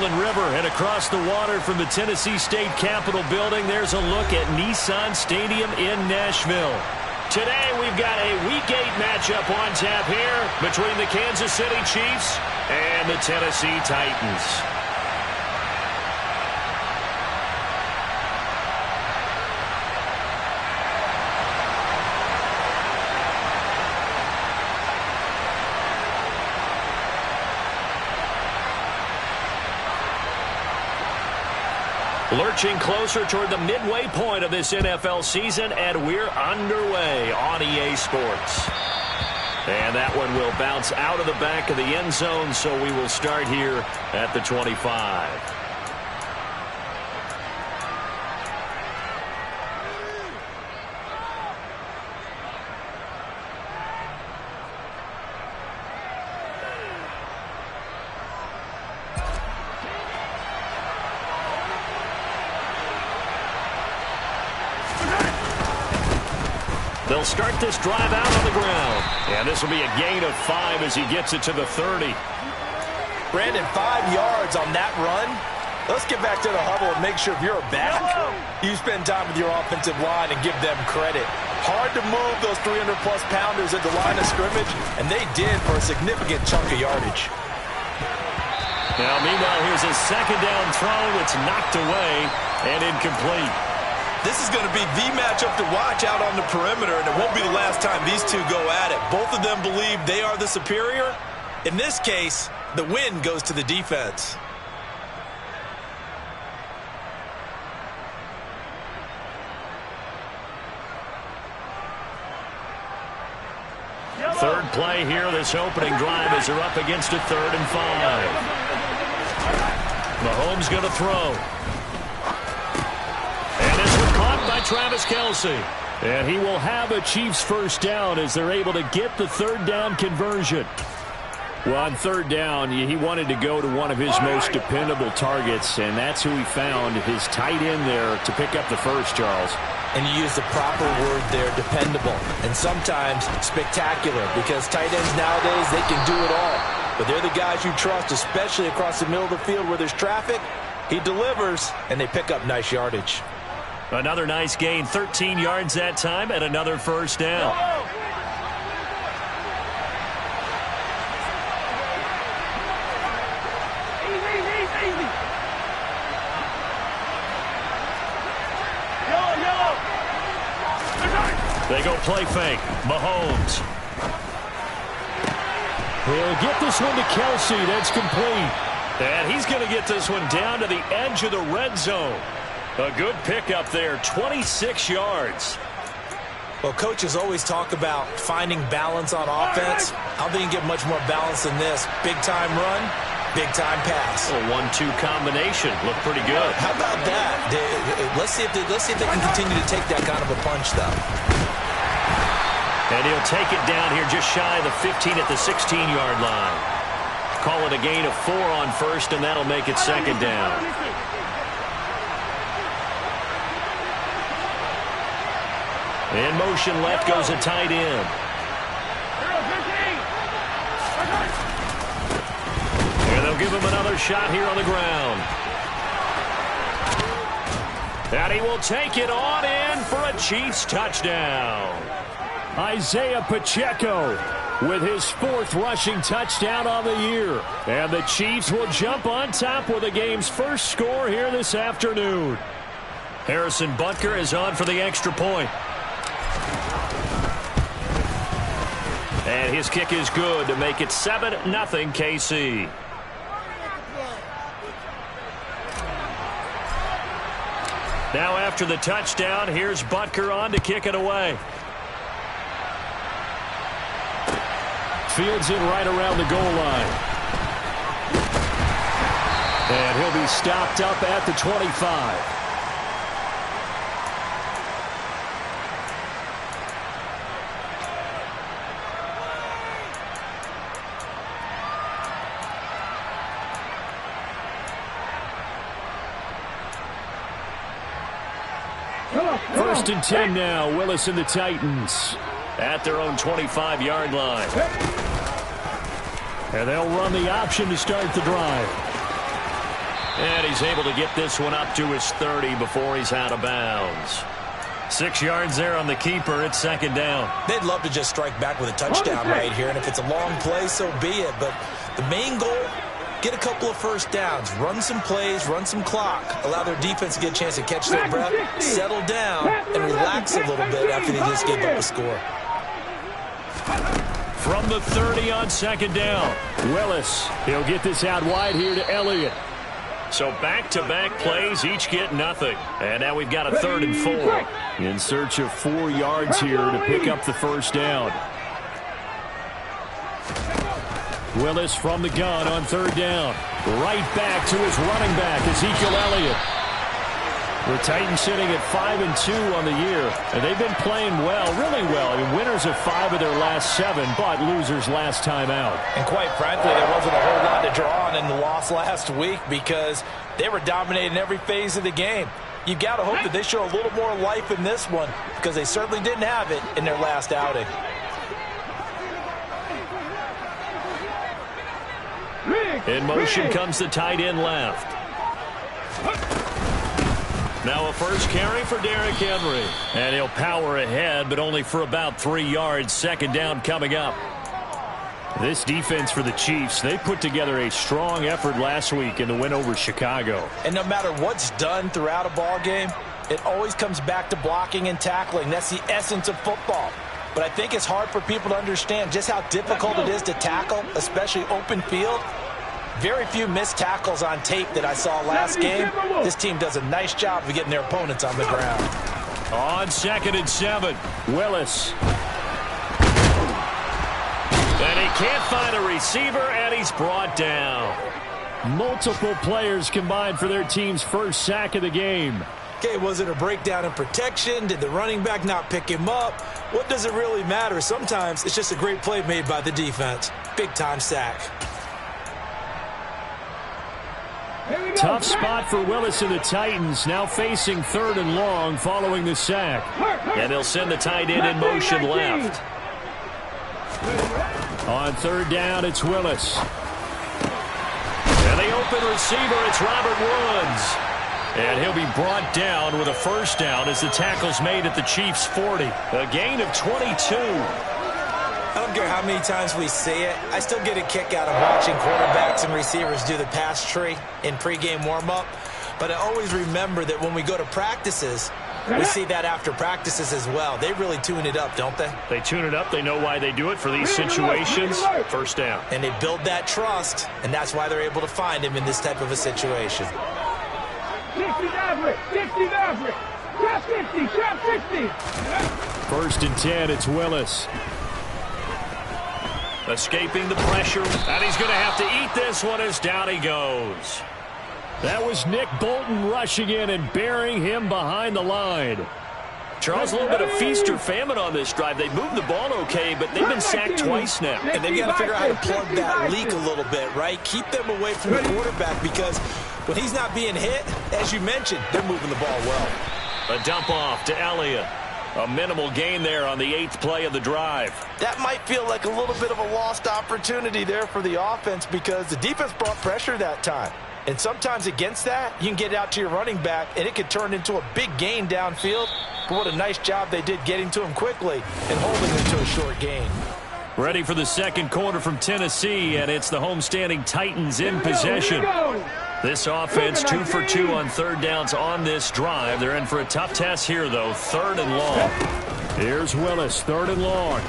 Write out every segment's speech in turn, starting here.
Cumberland River, and across the water from the Tennessee State Capitol building, there's a look at Nissan Stadium in Nashville. Today, we've got a Week 8 matchup on tap here between the Kansas City Chiefs and the Tennessee Titans. Lurching closer toward the midway point of this NFL season, and we're underway on EA Sports. And that one will bounce out of the back of the end zone, so we will start here at the 25. They'll start this drive out on the ground. And this will be a gain of 5 as he gets it to the 30. Brandon, 5 yards on that run. Let's get back to the huddle and make sure if you're a back, you spend time with your offensive line and give them credit. Hard to move those 300-plus pounders at the line of scrimmage, and they did for a significant chunk of yardage. Now, meanwhile, here's his second down throw. It's knocked away and incomplete. This is going to be the matchup to watch out on the perimeter, and it won't be the last time these two go at it. Both of them believe they are the superior. In this case, the win goes to the defense. Third play here, this opening drive as they're up against a 3rd and 5. Mahomes going to throw. By Travis Kelce. And he will have a Chiefs first down as they're able to get the 3rd down conversion. Well, on 3rd down, he wanted to go to one of his most dependable targets, and that's who he found, his tight end there, to pick up the first, Charles. And you use the proper word there, dependable, and sometimes spectacular, because tight ends nowadays, they can do it all. But they're the guys you trust, especially across the middle of the field where there's traffic. He delivers, and they pick up nice yardage. Another nice gain, 13 yards that time, and another first down. They go play fake. Mahomes. He'll get this one to Kelce. That's complete. And he's going to get this one down to the edge of the red zone. A good pickup there, 26 yards. Well, coaches always talk about finding balance on offense. I don't think you get much more balance than this. Big-time run, big-time pass. A 1-2 combination. Looked pretty good. How about that? Let's see if they can continue to take that kind of a punch, though. And he'll take it down here just shy of the 15 at the 16-yard line. Call it a gain of 4 on first, and that'll make it 2nd down. In motion left goes a tight end. And they'll give him another shot here on the ground. And he will take it on in for a Chiefs touchdown. Isaiah Pacheco with his 4th rushing touchdown on the year. And the Chiefs will jump on top with the game's first score here this afternoon. Harrison Butker is on for the extra point. And his kick is good to make it 7-0 KC. Now after the touchdown, here's Butker on to kick it away. Fields it right around the goal line. And he'll be stopped up at the 25. First and 10 now. Willis and the Titans at their own 25-yard line. And they'll run the option to start the drive. And he's able to get this one up to his 30 before he's out of bounds. 6 yards there on the keeper. It's second down. They'd love to just strike back with a touchdown right here, and if it's a long play, so be it. But the main goal, get a couple of first downs, run some plays, run some clock, allow their defense to get a chance to catch their breath, settle down, and relax a little bit after they just gave up a score. From the 30 on second down, Willis. He'll get this out wide here to Elliott. So back-to-back plays, each get nothing. And now we've got a 3rd and 4. In search of 4 yards here to pick up the first down. Willis from the gun on 3rd down. Right back to his running back, Ezekiel Elliott. The Titans sitting at 5-2 on the year, and they've been playing well, really well. I mean, winners of 5 of their last 7, but losers last time out. And quite frankly, there wasn't a whole lot to draw on in the loss last week because they were dominating every phase of the game. You've got to hope that they show a little more life in this one because they certainly didn't have it in their last outing. In motion comes the tight end left. Now a first carry for Derrick Henry. And he'll power ahead, but only for about 3 yards. Second down coming up. This defense for the Chiefs, they put together a strong effort last week in the win over Chicago. And no matter what's done throughout a ball game, it always comes back to blocking and tackling. That's the essence of football. But I think it's hard for people to understand just how difficult it is to tackle, especially open field. Very few missed tackles on tape that I saw last game. This team does a nice job of getting their opponents on the ground. On 2nd and 7, Willis. And he can't find a receiver, and he's brought down. Multiple players combined for their team's first sack of the game. Okay, was it a breakdown in protection? Did the running back not pick him up? What does it really matter? Sometimes it's just a great play made by the defense. Big-time sack. Tough spot for Willis and the Titans, now facing 3rd and long following the sack. And they'll send the tight end in motion left. On 3rd down, it's Willis. And the open receiver, it's Robert Woods. And he'll be brought down with a first down as the tackle's made at the Chiefs' 40. A gain of 22. I don't care how many times we see it. I still get a kick out of watching quarterbacks and receivers do the pass tree in pregame warm-up. But I always remember that when we go to practices, we see that after practices as well. They really tune it up, don't they? They tune it up. They know why they do it for these situations. First down. And they build that trust, and that's why they're able to find him in this type of a situation. 1st and 10, it's Willis. Escaping the pressure, and he's going to have to eat this one as down he goes. That was Nick Bolton rushing in and burying him behind the line. Charles, a little bit of feast or famine on this drive. They moved the ball okay, but they've been sacked twice now. And they've got to figure out how to plug that leak a little bit, right? Keep them away from the quarterback because when he's not being hit, as you mentioned, they're moving the ball well. A dump off to Elliott. A minimal gain there on the 8th play of the drive. That might feel like a little bit of a lost opportunity there for the offense because the defense brought pressure that time. And sometimes against that, you can get out to your running back, and it could turn into a big gain downfield. But what a nice job they did getting to him quickly and holding him to a short gain. Ready for the second quarter from Tennessee, and it's the homestanding Titans in possession. This offense 2 for 2 on 3rd downs on this drive. They're in for a tough test here, though. 3rd and long. Here's Willis, 3rd and long.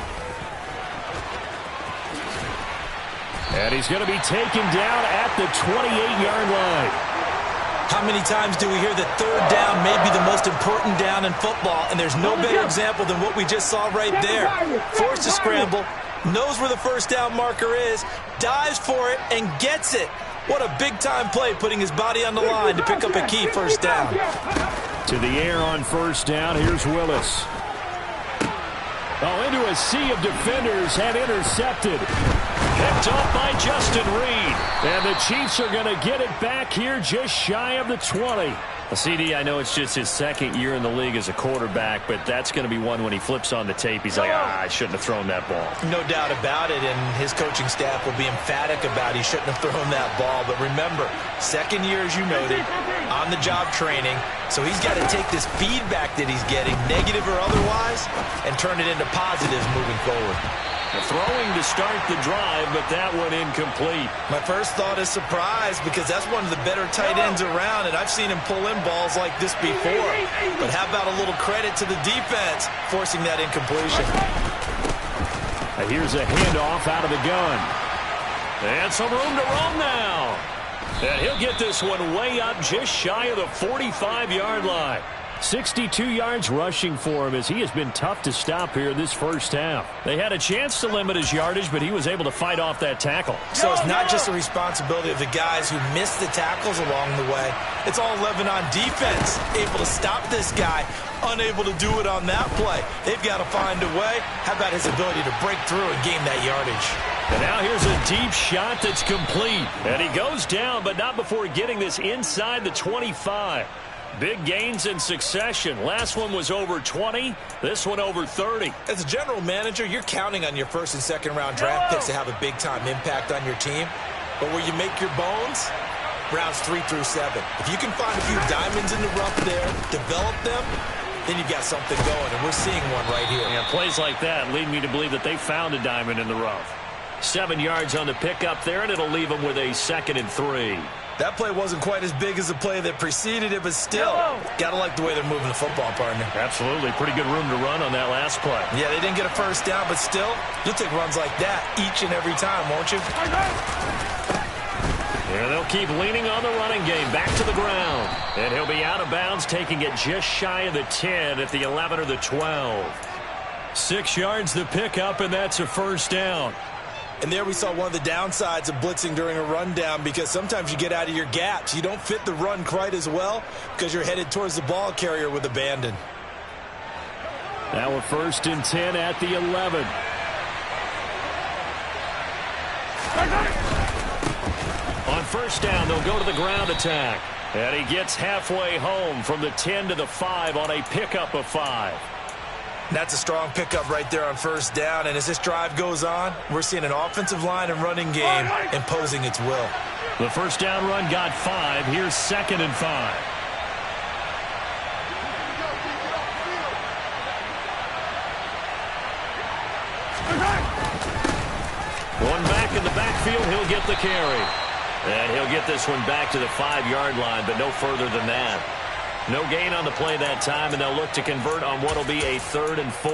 And he's going to be taken down at the 28-yard line. How many times do we hear that 3rd down may be the most important down in football, and there's no better example than what we just saw right there. Forced to scramble, knows where the first down marker is, dives for it, and gets it. What a big-time play, putting his body on the line to pick up a key first down. To the air on first down, here's Willis. Oh, into a sea of defenders and intercepted. Picked up by Justin Reed. And the Chiefs are going to get it back here just shy of the 20. CD, I know it's just his second year in the league as a quarterback, but that's going to be one when he flips on the tape. He's like, I shouldn't have thrown that ball. No doubt about it, and his coaching staff will be emphatic about he shouldn't have thrown that ball. But remember, second year, as you noted, on-the-job training, so he's got to take this feedback that he's getting, negative or otherwise, and turn it into positives moving forward. Throwing to start the drive, but that one incomplete. My first thought is surprise because that's one of the better tight ends around, and I've seen him pull in balls like this before. But how about a little credit to the defense forcing that incompletion? Here's a handoff out of the gun. And some room to roam now. And he'll get this one way up just shy of the 45-yard line. 62 yards rushing for him as he has been tough to stop here this first half. They had a chance to limit his yardage, but he was able to fight off that tackle. So it's not just the responsibility of the guys who missed the tackles along the way. It's all Lebanon defense, able to stop this guy, unable to do it on that play. They've got to find a way. How about his ability to break through and gain that yardage? And now here's a deep shot that's complete. And he goes down, but not before getting this inside the 25. Big gains in succession. Last one was over 20. This one over 30. As a general manager, you're counting on your first and second round draft picks to have a big-time impact on your team. But where you make your bones, rounds 3 through 7. If you can find a few diamonds in the rough there, develop them, then you've got something going. And we're seeing one right here. Yeah, plays like that lead me to believe that they found a diamond in the rough. 7 yards on the pickup there, and it'll leave them with a 2nd and 3. That play wasn't quite as big as the play that preceded it, but still, got to like the way they're moving the football, partner. Absolutely. Pretty good room to run on that last play. Yeah, they didn't get a first down, but still, you'll take runs like that each and every time, won't you? Yeah, they'll keep leaning on the running game. Back to the ground. And he'll be out of bounds, taking it just shy of the 10 at the 11 or the 12. 6 yards the pickup, and that's a first down. And there we saw one of the downsides of blitzing during a rundown because sometimes you get out of your gaps. You don't fit the run quite as well because you're headed towards the ball carrier with abandon. Now a 1st and 10 at the 11. On first down, they'll go to the ground attack. And he gets halfway home from the 10 to the 5 on a pickup of 5. That's a strong pickup right there on first down. And as this drive goes on, we're seeing an offensive line and running game imposing its will. The first down run got 5. Here's 2nd and 5. One back in the backfield, he'll get the carry. And he'll get this one back to the 5-yard line, but no further than that. No gain on the play that time, and they'll look to convert on what will be a 3rd and 4.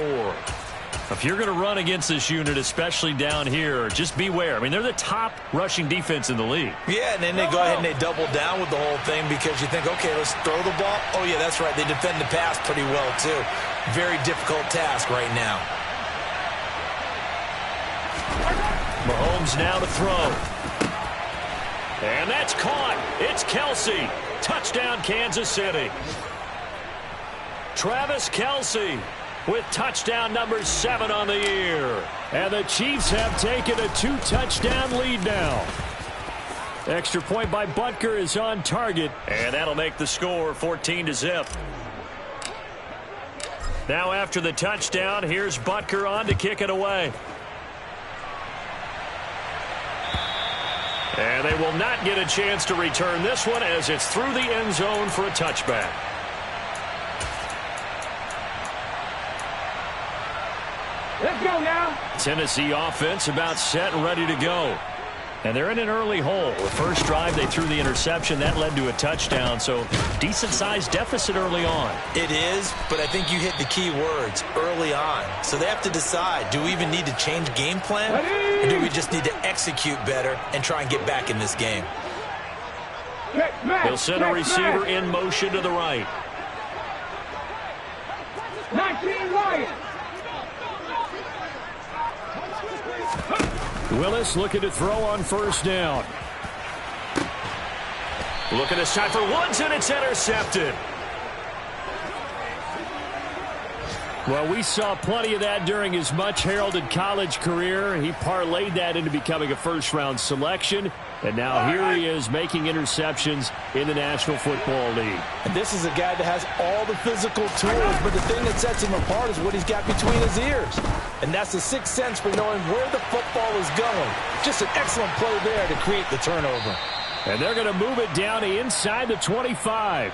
If you're going to run against this unit, especially down here, just beware. I mean, they're the top rushing defense in the league. Yeah, and then they go ahead and they double down with the whole thing because you think, okay, let's throw the ball. Oh, yeah, that's right. They defend the pass pretty well, too. Very difficult task right now. Mahomes now to throw. And that's caught. It's Kelce. Touchdown, Kansas City. Travis Kelce with touchdown number 7 on the year. And the Chiefs have taken a 2-touchdown lead now. Extra point by Butker is on target. And that'll make the score 14-0. Now after the touchdown, here's Butker on to kick it away. And they will not get a chance to return this one as it's through the end zone for a touchback. Let's go now. Tennessee offense about set and ready to go. And they're in an early hole. The first drive, they threw the interception. That led to a touchdown, so decent-sized deficit early on. It is, but I think you hit the key words, early on. So they have to decide, do we even need to change game plan? Or do we just need to execute better and try and get back in this game? He'll send a receiver in motion to the right. 19 Lions. Willis looking to throw on first down. Looking this time for Woods, and it's intercepted. Well, we saw plenty of that during his much-heralded college career. He parlayed that into becoming a first-round selection, and now here he is making interceptions in the National Football League. And this is a guy that has all the physical tools, but the thing that sets him apart is what he's got between his ears. And that's the sixth sense for knowing where the football is going. Just an excellent play there to create the turnover. And they're going to move it down to inside the 25.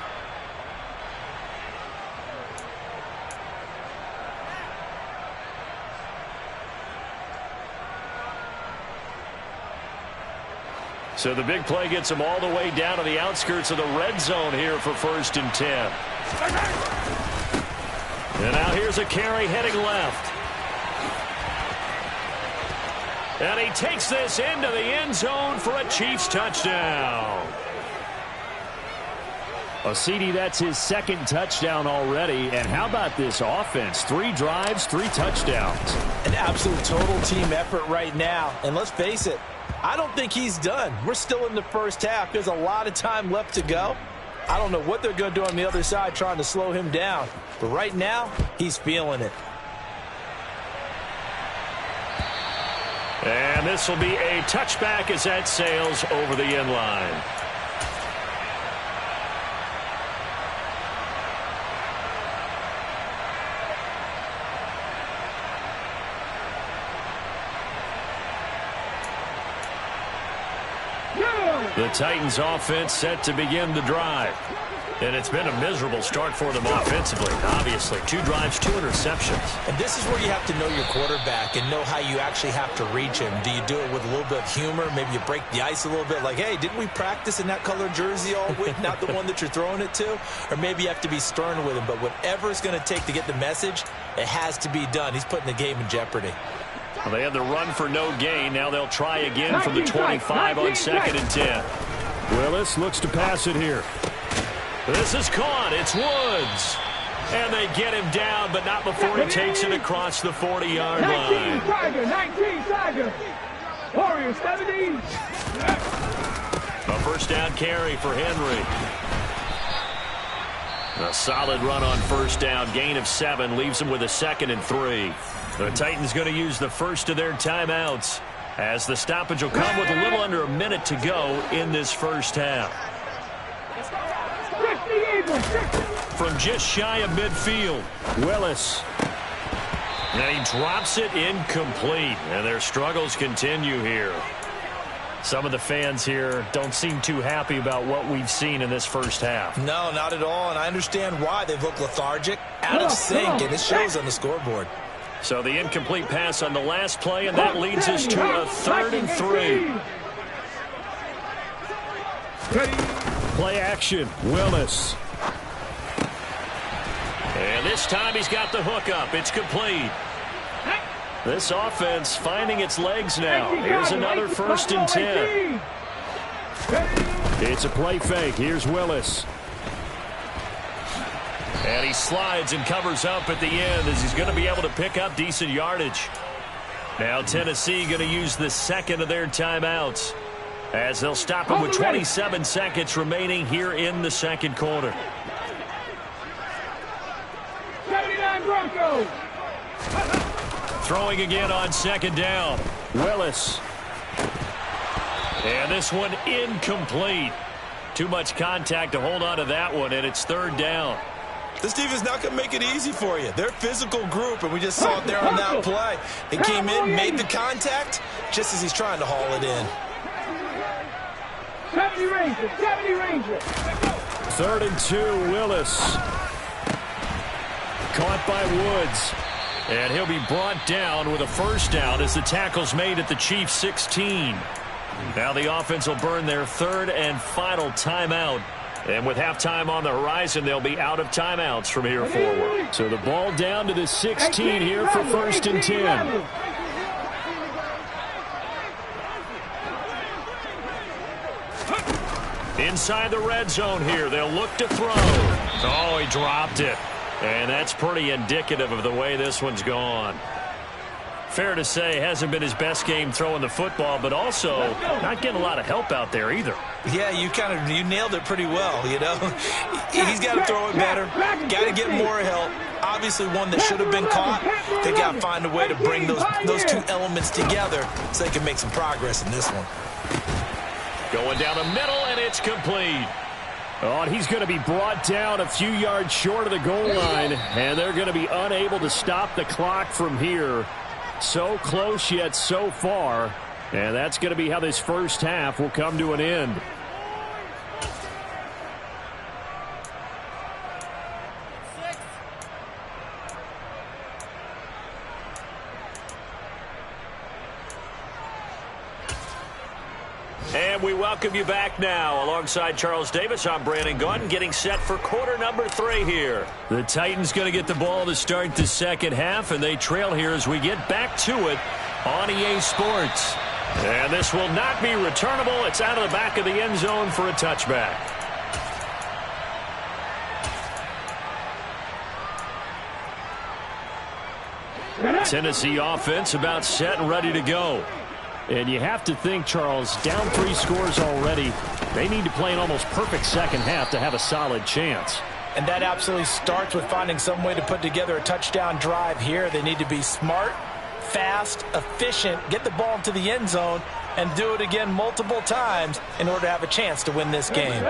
So the big play gets them all the way down to the outskirts of the red zone here for 1st and 10. And now here's a carry heading left. And he takes this into the end zone for a Chiefs touchdown. CD, that's his 2nd touchdown already. And how about this offense? 3 drives, 3 touchdowns. An absolute total team effort right now. And let's face it, I don't think he's done. We're still in the first half. There's a lot of time left to go. I don't know what they're going to do on the other side trying to slow him down. But right now, he's feeling it. And this will be a touchback as that sails over the end line. The Titans offense set to begin the drive. And it's been a miserable start for them offensively, obviously. 2 drives, 2 interceptions. And this is where you have to know your quarterback and know how you actually have to reach him. Do you do it with a little bit of humor? Maybe you break the ice a little bit, like, hey, didn't we practice in that colored jersey all week, not the one that you're throwing it to? Or maybe you have to be stern with him. But whatever it's going to take to get the message, it has to be done. He's putting the game in jeopardy. Well, they had the run for no gain. Now they'll try again from the 25 on 2nd and 10. Willis looks to pass it here. This is caught. It's Woods. And they get him down, but not before he takes it across the 40-yard line. 19 Tiger. Warriors 17. A first down carry for Henry. A solid run on first down. Gain of 7 leaves him with a 2nd and 3. The Titans going to use the first of their timeouts as the stoppage will come with a little under a minute to go in this first half. From just shy of midfield, Willis. And he drops it incomplete. And their struggles continue here. Some of the fans here don't seem too happy about what we've seen in this first half. No, not at all. And I understand why. They've looked lethargic, out of sync, and it shows on the scoreboard. So the incomplete pass on the last play, and that leads us to a 3rd and 3. Play action, Willis. And this time he's got the hook up. It's complete. This offense finding its legs now. Here's another 1st and 10. It's a play fake. Here's Willis. And he slides and covers up at the end as he's going to be able to pick up decent yardage. Now Tennessee going to use the 2nd of their timeouts as they'll stop him with 27 seconds remaining here in the 2nd quarter. 79 Broncos. Throwing again on 2nd down. Willis. And this one incomplete. Too much contact to hold on to that one, and it's 3rd down. This defense not going to make it easy for you. They're a physical group, and we just saw it there on that play. They came in, made the contact, just as he's trying to haul it in. 70 Rangers, 70 Rangers. 3rd and 2, Willis. Caught by Woods. And he'll be brought down with a first down as the tackle's made at the Chiefs' 16. Now the offense will burn their 3rd and final timeout. And with halftime on the horizon, they'll be out of timeouts from here forward. So the ball down to the 16 here for 1st and 10. Inside the red zone here, they'll look to throw. Oh, he dropped it. And that's pretty indicative of the way this one's gone. Fair to say, hasn't been his best game throwing the football, but also not getting a lot of help out there either. Yeah, you nailed it pretty well, you know. He's got to throw it better, got to get more help. obviously one that should have been caught. They got to find a way to bring those two elements together so they can make some progress in this one. Going down the middle, and it's complete. Oh, and he's going to be brought down a few yards short of the goal line, and they're going to be unable to stop the clock from here. So close yet so far, and that's going to be how this first half will come to an end. And we welcome you back now. Alongside Charles Davis, I'm Brandon Gaudin, getting set for quarter number 3 here. The Titans going to get the ball to start the second half, and they trail here as we get back to it on EA Sports. And this will not be returnable. It's out of the back of the end zone for a touchback. Tennessee offense about set and ready to go. And you have to think, Charles, down 3 scores already. They need to play an almost perfect second half to have a solid chance. And that absolutely starts with finding some way to put together a touchdown drive here. They need to be smart, fast, efficient, get the ball into the end zone, and do it again multiple times in order to have a chance to win this game.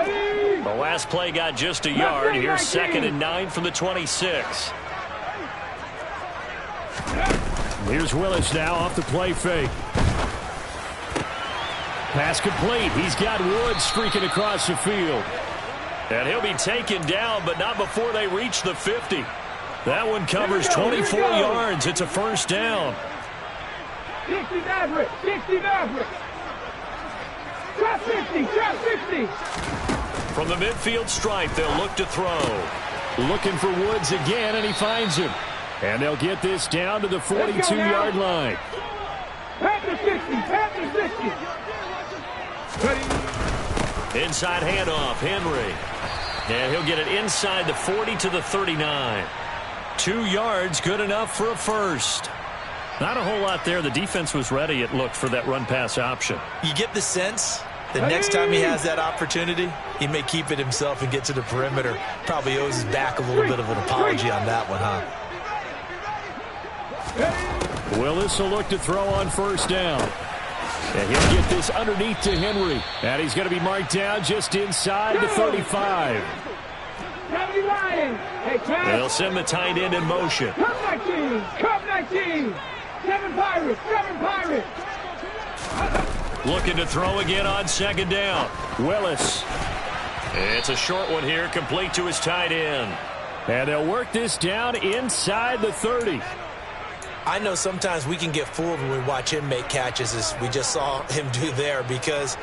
The last play got just a yard. Here's 2nd and 9 from the 26. Here's Willis now off the play fake. Pass complete. He's got Woods streaking across the field. And he'll be taken down, but not before they reach the 50. That one covers 24 yards. It's a first down. 60 Maverick, 60 Maverick. Trap 50, trap 50. From the midfield stripe, they'll look to throw. Looking for Woods again, and he finds him. And they'll get this down to the 42-yard line. Panther 60, Panther 60. Inside handoff, Henry. And he'll get it inside the 40 to the 39. 2 yards, good enough for a first. Not a whole lot there. The defense was ready, it looked, for that run-pass option. You get the sense that next time he has that opportunity, he may keep it himself and get to the perimeter. Probably owes his back a little bit of an apology on that one, huh? Willis will look to throw on first down. And he'll get this underneath to Henry. And he's going to be marked down just inside the 35. 70 Lions. Hey, They'll send the tight end in motion. Cup 19, Cup 19. 7 Pirates, 7 Pirates. Looking to throw again on second down. Willis. It's a short one here, complete to his tight end. And they'll work this down inside the 30. I know sometimes we can get fooled when we watch him make catches, as we just saw him do there, because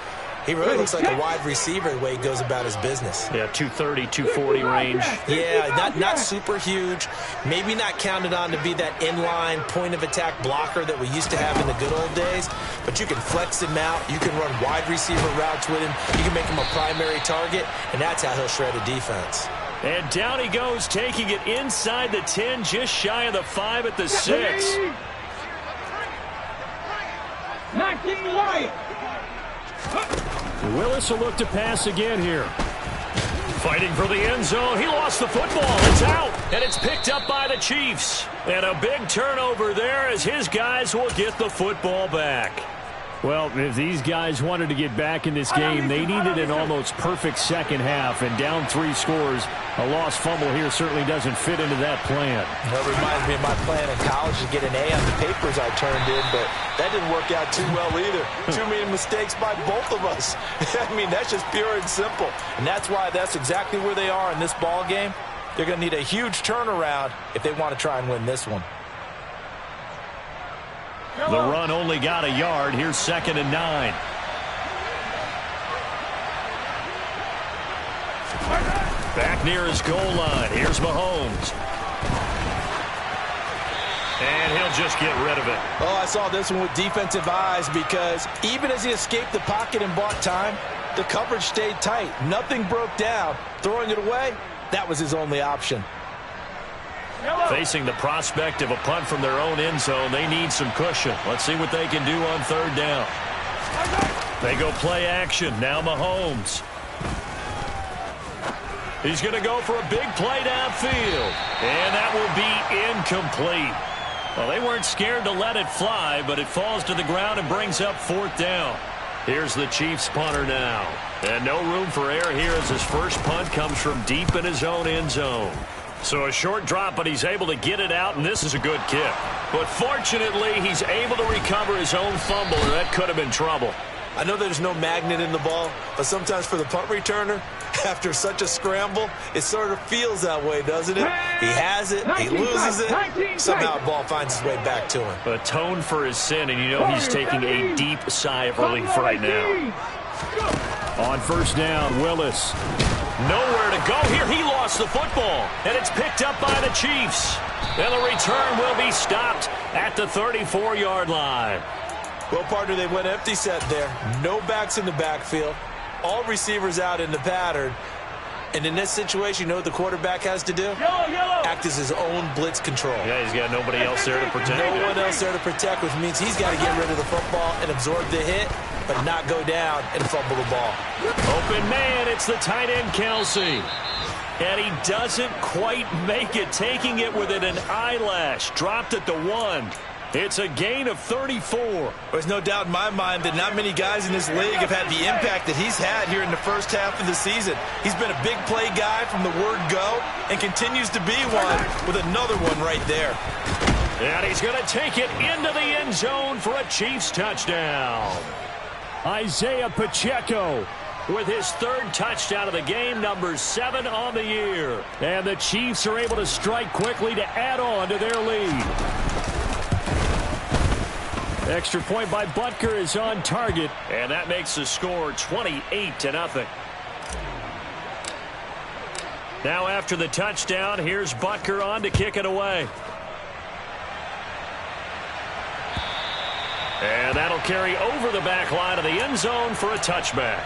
he really looks like a wide receiver the way he goes about his business. Yeah, 230, 240 range. Yeah, not super huge. Maybe not counted on to be that inline point-of-attack blocker that we used to have in the good old days, but you can flex him out. You can run wide receiver routes with him. You can make him a primary target, and that's how he'll shred a defense. And down he goes, taking it inside the 10, just shy of the 5 at the 6. 19 Lions. Willis will look to pass again here. Fighting for the end zone. He lost the football. It's out. And it's picked up by the Chiefs. And a big turnover there as his guys will get the football back. Well, if these guys wanted to get back in this game, they needed an almost perfect second half. And down 3 scores, a lost fumble here certainly doesn't fit into that plan. That reminds me of my plan in college to get an A on the papers I turned in, but that didn't work out too well either. Too many mistakes by both of us. I mean, that's just pure and simple. And that's why that's exactly where they are in this ball game. They're going to need a huge turnaround if they want to try and win this one. The run only got a yard. Here's 2nd and 9. Back near his goal line. Here's Mahomes. And he'll just get rid of it. Oh, I saw this one with defensive eyes, because even as he escaped the pocket and bought time, the coverage stayed tight. Nothing broke down. Throwing it away, that was his only option. Facing the prospect of a punt from their own end zone, they need some cushion. Let's see what they can do on 3rd down. They go play action. Now Mahomes. He's going to go for a big play downfield. And that will be incomplete. Well, they weren't scared to let it fly, but it falls to the ground and brings up 4th down. Here's the Chiefs punter now. And no room for error here as his first punt comes from deep in his own end zone. So a short drop, but he's able to get it out, and this is a good kick. But fortunately, he's able to recover his own fumble, or that could have been trouble. I know there's no magnet in the ball, but sometimes for the punt returner, after such a scramble, it sort of feels that way, doesn't it? He has it, he loses it, somehow the ball finds its way back to him. Atone for his sin, and you know he's taking a deep sigh of relief right now. On 1st down, Willis. Nowhere to go here. He lost the football, and it's picked up by the Chiefs. And the return will be stopped at the 34-yard line. Well, partner, they went empty set there. No backs in the backfield. All receivers out in the pattern. And in this situation, you know what the quarterback has to do? Act as his own blitz control. Yeah, he's got nobody else there to protect. No one else there to protect, which means he's got to get rid of the football and absorb the hit, but not go down and fumble the ball. Open man, it's the tight end, Kelsey. And he doesn't quite make it, taking it within an eyelash. Dropped at the 1. It's a gain of 34. There's no doubt in my mind that not many guys in this league have had the impact that he's had here in the first half of the season. He's been a big play guy from the word go and continues to be one with another one right there. And he's going to take it into the end zone for a Chiefs touchdown. Isaiah Pacheco with his 3rd touchdown of the game, number 7 on the year. And the Chiefs are able to strike quickly to add on to their lead. Extra point by Butker is on target, and that makes the score 28-0. Now after the touchdown, here's Butker on to kick it away. And that'll carry over the back line of the end zone for a touchback.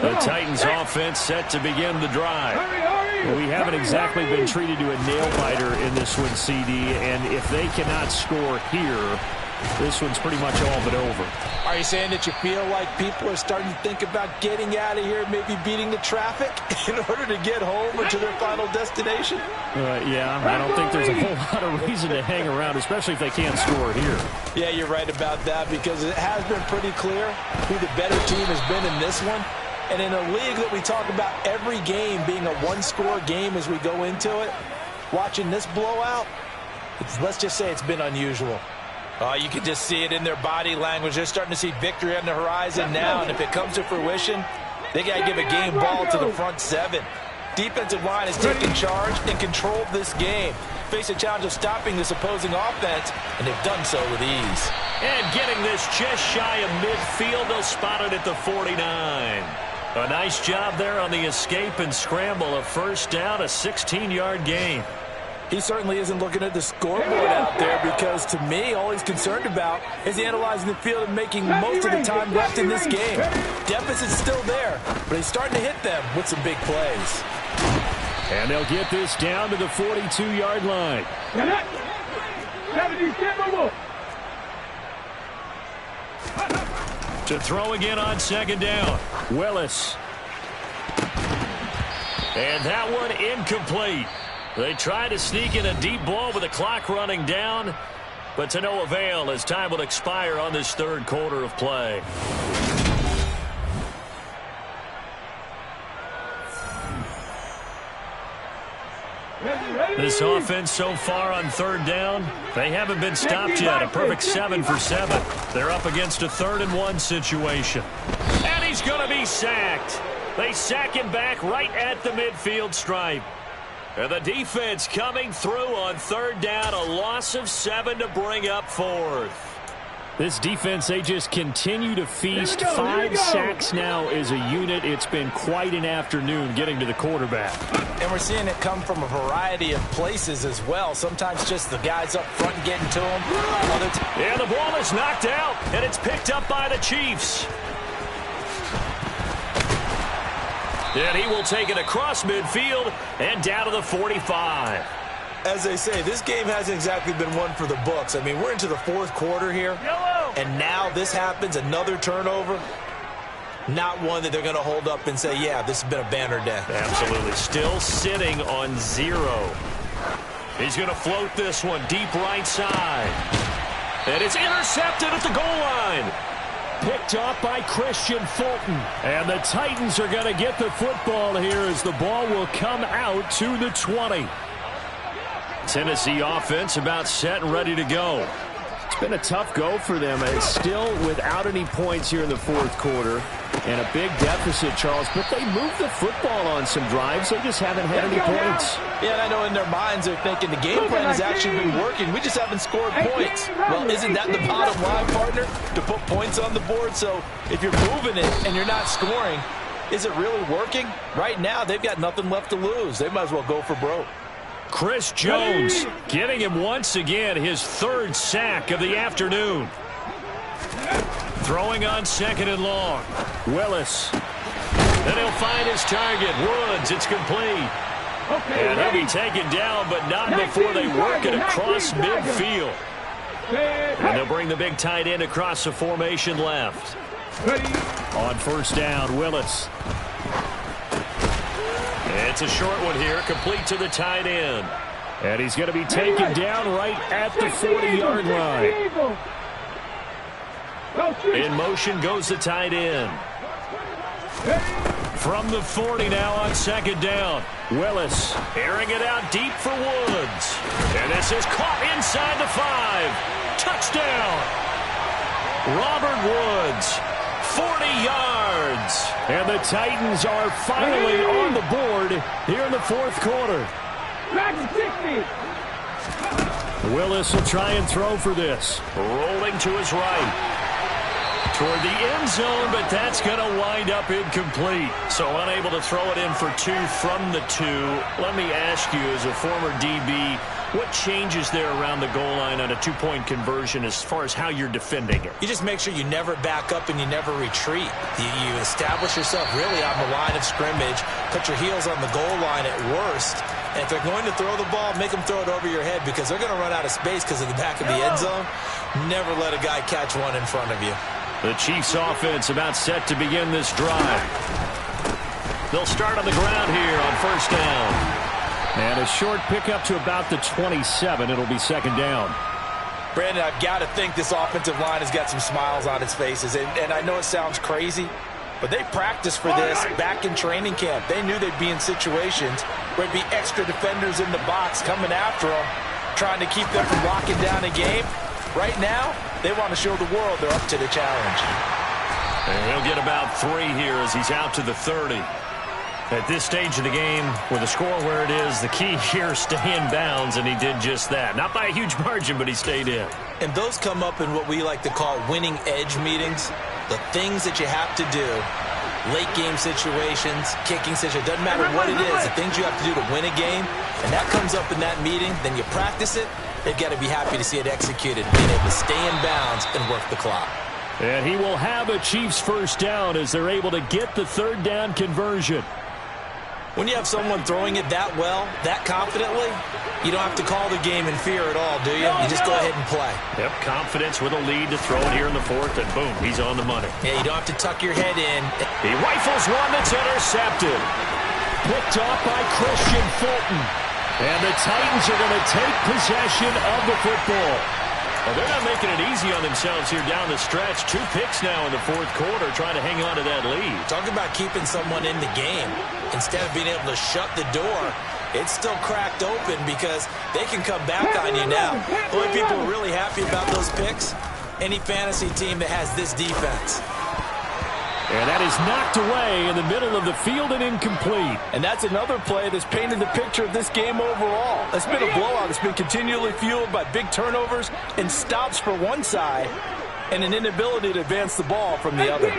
The Titans offense set to begin the drive. We haven't exactly been treated to a nail-biter in this one, CD, and if they cannot score here, this one's pretty much all but over. Are you saying that you feel like people are starting to think about getting out of here, maybe beating the traffic in order to get home or to their final destination? Yeah, I don't think there's a whole lot of reason to hang around, especially if they can't score here. Yeah, you're right about that, because it has been pretty clear who the better team has been in this one. And in a league that we talk about every game being a one-score game as we go into it, watching this blowout, let's just say it's been unusual. You can just see it in their body language. They're starting to see victory on the horizon now, and if it comes to fruition, they got to give a game ball to the front 7. Defensive line has taken charge and controlled this game. Face a challenge of stopping this opposing offense, and they've done so with ease. And getting this just shy of midfield, they'll spot it at the 49. A nice job there on the escape and scramble. A 1st down, a 16-yard gain. He certainly isn't looking at the scoreboard out there, because to me, all he's concerned about is analyzing the field and making most of the time left in this game. Deficit's still there, but he's starting to hit them with some big plays. And they'll get this down to the 42-yard line. To throw again on 2nd down. Willis. And that one incomplete. They try to sneak in a deep ball with the clock running down, but to no avail as time will expire on this 3rd quarter of play. This offense so far on 3rd down, they haven't been stopped yet. A perfect 7 for 7. They're up against a 3rd and 1 situation. And he's going to be sacked. They sack him back right at the midfield stripe. And the defense coming through on 3rd down. A loss of 7 to bring up 4th. This defense, they just continue to feast. 5 sacks now as a unit. It's been quite an afternoon getting to the quarterback. And we're seeing it come from a variety of places as well. Sometimes just the guys up front getting to him. And the ball is knocked out, and it's picked up by the Chiefs. And he will take it across midfield and down to the 45. As they say, this game hasn't exactly been one for the books. I mean, we're into the 4th quarter here. And now this happens, another turnover. Not one that they're going to hold up and say, yeah, this has been a banner day. Absolutely. Still sitting on 0. He's going to float this one deep right side. And it's intercepted at the goal line. Picked off by Christian Fulton. And the Titans are going to get the football here as the ball will come out to the 20. Tennessee offense about set and ready to go. It's been a tough go for them. It's still without any points here in the fourth quarter. And a big deficit, Charles. But they moved the football on some drives. They just haven't had any points. Yeah, and I know in their minds they're thinking the game plan has actually been working. We just haven't scored points. Well, isn't that the bottom line, partner? To put points on the board? So if you're moving it and you're not scoring, is it really working? Right now, they've got nothing left to lose. They might as well go for broke. Chris Jones getting him once again his 3rd sack of the afternoon. Throwing on 2nd and long. Willis. Then he'll find his target. Woods, it's complete. And he'll be taken down, but not before they work it across midfield. And they'll bring the big tight end across the formation left. On 1st down, Willis. It's a short one here, complete to the tight end. And he's going to be taken down right at the 40-yard line. In motion goes the tight end. From the 40 now on 2nd down. Willis airing it out deep for Woods. And this is caught inside the 5. Touchdown. Robert Woods, 40 yards. And the Titans are finally on the board here in the fourth quarter. Willis will try and throw for this. Rolling to his right. Toward the end zone, but that's going to wind up incomplete. So unable to throw it in for 2 from the 2. Let me ask you, as a former DB, what changes there around the goal line on a 2-point conversion as far as how you're defending it? You just make sure you never back up and you never retreat. You establish yourself really on the line of scrimmage, put your heels on the goal line at worst. And if they're going to throw the ball, make them throw it over your head because they're going to run out of space because of the back of the end zone. Never let a guy catch one in front of you. The Chiefs offense about set to begin this drive. They'll start on the ground here on 1st down. And a short pickup to about the 27. It'll be 2nd down. Brandon, I've got to think this offensive line has got some smiles on its faces. And I know it sounds crazy, but they practiced for this back in training camp. They knew they'd be in situations where there'd be extra defenders in the box coming after them, trying to keep them from locking down a game. Right now, they want to show the world they're up to the challenge. And he'll get about 3 here as he's out to the 30. At this stage of the game, with the score where it is, the key here is stay in bounds, and he did just that. Not by a huge margin, but he stayed in. And those come up in what we like to call winning edge meetings. The things that you have to do, late game situations, kicking situations, doesn't matter what it is, the things you have to do to win a game, and that comes up in that meeting, then you practice it. They've got to be happy to see it executed, being able to stay in bounds and work the clock. And he will have a Chiefs 1st down as they're able to get the 3rd down conversion. When you have someone throwing it that well, that confidently, you don't have to call the game in fear at all, do you? You just go ahead and play. Yep, confidence with a lead to throw it here in the 4th, and boom, he's on the money. Yeah, you don't have to tuck your head in. He rifles one that's intercepted. Picked off by Christian Fulton. And the Titans are going to take possession of the football. Well, they're not making it easy on themselves here down the stretch. 2 picks now in the 4th quarter trying to hang on to that lead. Talk about keeping someone in the game. Instead of being able to shut the door, it's still cracked open because they can come back on you now. The only people who are really happy about those picks, any fantasy team that has this defense. And that is knocked away in the middle of the field and incomplete. And that's another play that's painted the picture of this game overall. It's been a blowout. It's been continually fueled by big turnovers and stops for one side and an inability to advance the ball from the other.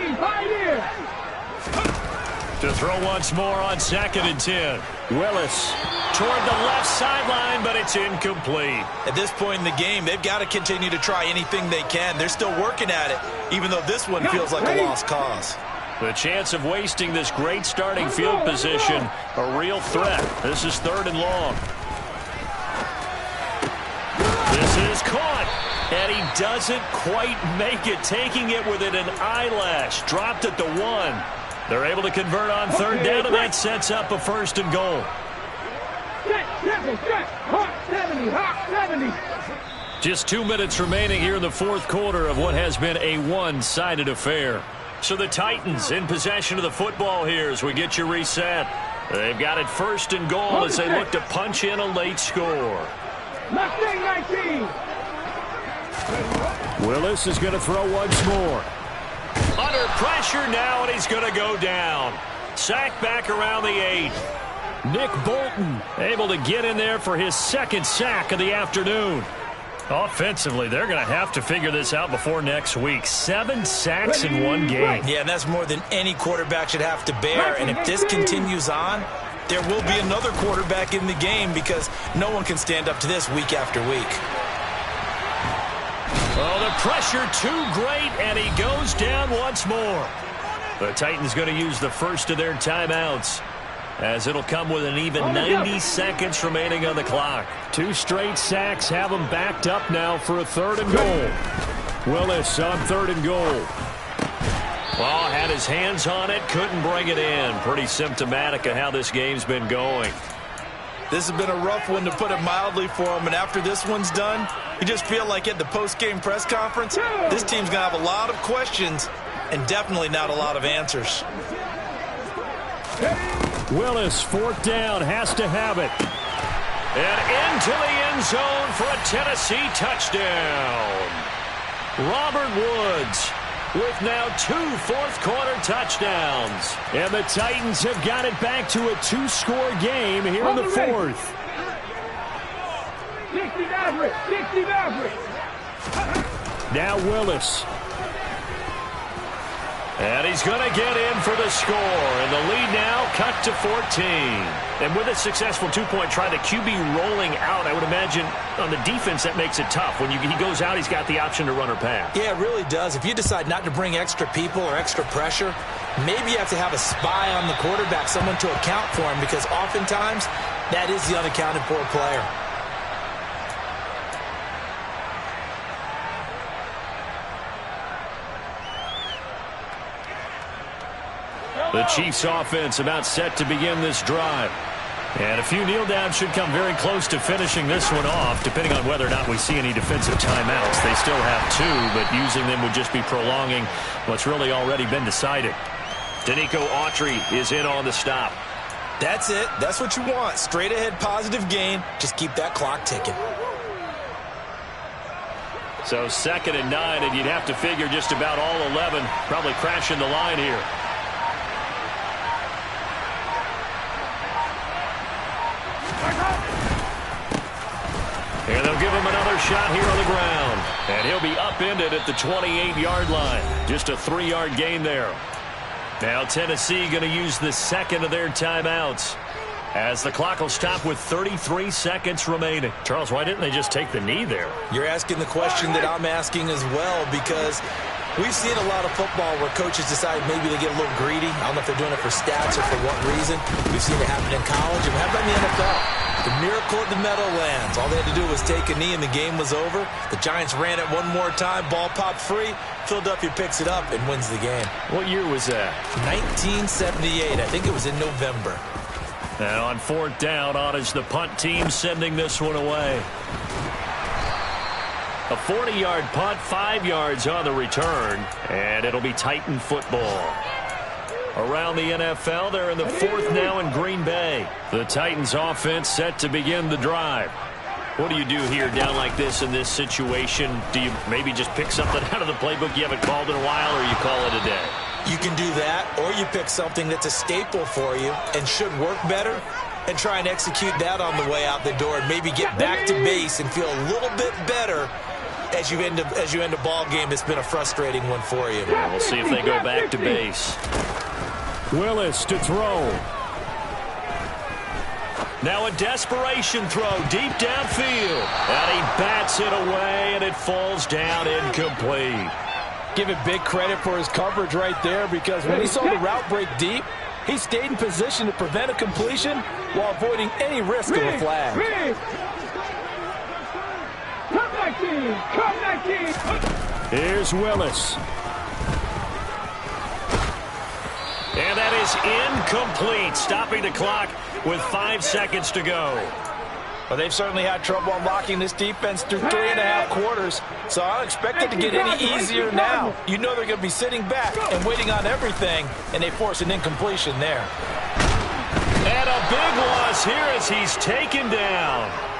To throw once more on 2nd and 10. Willis toward the left sideline, but it's incomplete. At this point in the game, they've got to continue to try anything they can. They're still working at it, even though this one feels like a lost cause. The chance of wasting this great starting field position, a real threat. This is 3rd and long. This is caught. And he doesn't quite make it, taking it within an eyelash. Dropped at the 1. They're able to convert on third down, and that sets up a 1st and goal. Hawk 70, Hawk 70. Just 2 minutes remaining here in the 4th quarter of what has been a one-sided affair. So the Titans in possession of the football here as we get you reset. They've got it 1st and goal as they look to punch in a late score. Mustang 19. Willis is going to throw once more. Under pressure now, and he's going to go down. Sacked back around the 8. Nick Bolton able to get in there for his 2nd sack of the afternoon. Offensively, they're going to have to figure this out before next week. 7 sacks in one game. Yeah, and that's more than any quarterback should have to bear. And if this continues on, there will be another quarterback in the game because no one can stand up to this week after week. Oh, the pressure too great, and he goes down once more. The Titans going to use the first of their timeouts, as it'll come with an even 90 seconds remaining on the clock. 2 straight sacks have them backed up now for a 3rd and goal. Willis on 3rd and goal. Well, had his hands on it, couldn't bring it in. Pretty symptomatic of how this game's been going. This has been a rough one, to put it mildly, for him. And after this one's done, you just feel like at the post-game press conference, this team's going to have a lot of questions and definitely not a lot of answers. Willis, 4th down, has to have it. And into the end zone for a Tennessee touchdown. Robert Woods with now 2 fourth-quarter touchdowns. And the Titans have got it back to a 2-score game here in the 4th. 60 Maverick, 60 Maverick. Now Willis. And he's going to get in for the score. And the lead now cut to 14. And with a successful 2-point try, the QB rolling out, I would imagine on the defense that makes it tough. When he goes out, he's got the option to run or pass. Yeah, it really does. If you decide not to bring extra people or extra pressure, maybe you have to have a spy on the quarterback, someone to account for him, because oftentimes that is the unaccounted for player. The Chiefs offense about set to begin this drive. And a few kneel downs should come very close to finishing this one off, depending on whether or not we see any defensive timeouts. They still have 2, but using them would just be prolonging what's really already been decided. Danico Autry is in on the stop. That's it. That's what you want. Straight ahead positive gain. Just keep that clock ticking. So 2nd and 9, and you'd have to figure just about all 11 probably crashing the line here. And they'll give him another shot here on the ground. And he'll be upended at the 28-yard line. Just a 3-yard gain there. Now Tennessee going to use the 2nd of their timeouts, as the clock will stop with 33 seconds remaining. Charles, why didn't they just take the knee there? You're asking the question that I'm asking as well, because we've seen a lot of football where coaches decide maybe they get a little greedy. I don't know if they're doing it for stats or for what reason. We've seen it happen in college, and how about in the NFL? The miracle at the Meadowlands. All they had to do was take a knee and the game was over. The Giants ran it one more time. Ball popped free. Philadelphia picks it up and wins the game. What year was that? 1978. I think it was in November. And on 4th down, on is the punt team sending this one away. A 40-yard punt, 5 yards on the return, and it'll be Titan football. Around the NFL, they're in the 4th now in Green Bay. The Titans offense set to begin the drive. What do you do here down like this in this situation? Do you maybe just pick something out of the playbook you haven't called in a while, or you call it a day? You can do that, or you pick something that's a staple for you and should work better and try and execute that on the way out the door and maybe get back to base and feel a little bit better as you end a ball game that's been a frustrating one for you. Yeah, we'll see if they go back to base. Willis to throw. Now a desperation throw deep downfield. And he bats it away, and it falls down incomplete. Give it big credit for his coverage right there, because when he saw the route break deep, he stayed in position to prevent a completion while avoiding any risk of a flag. Top 19. Come 19. Here's Willis. And that is incomplete, stopping the clock with 5 seconds to go. Well, they've certainly had trouble unlocking this defense through 3.5 quarters, so I don't expect it to get any easier now. You know they're going to be sitting back and waiting on everything, and they force an incompletion there. And a big loss here as he's taken down.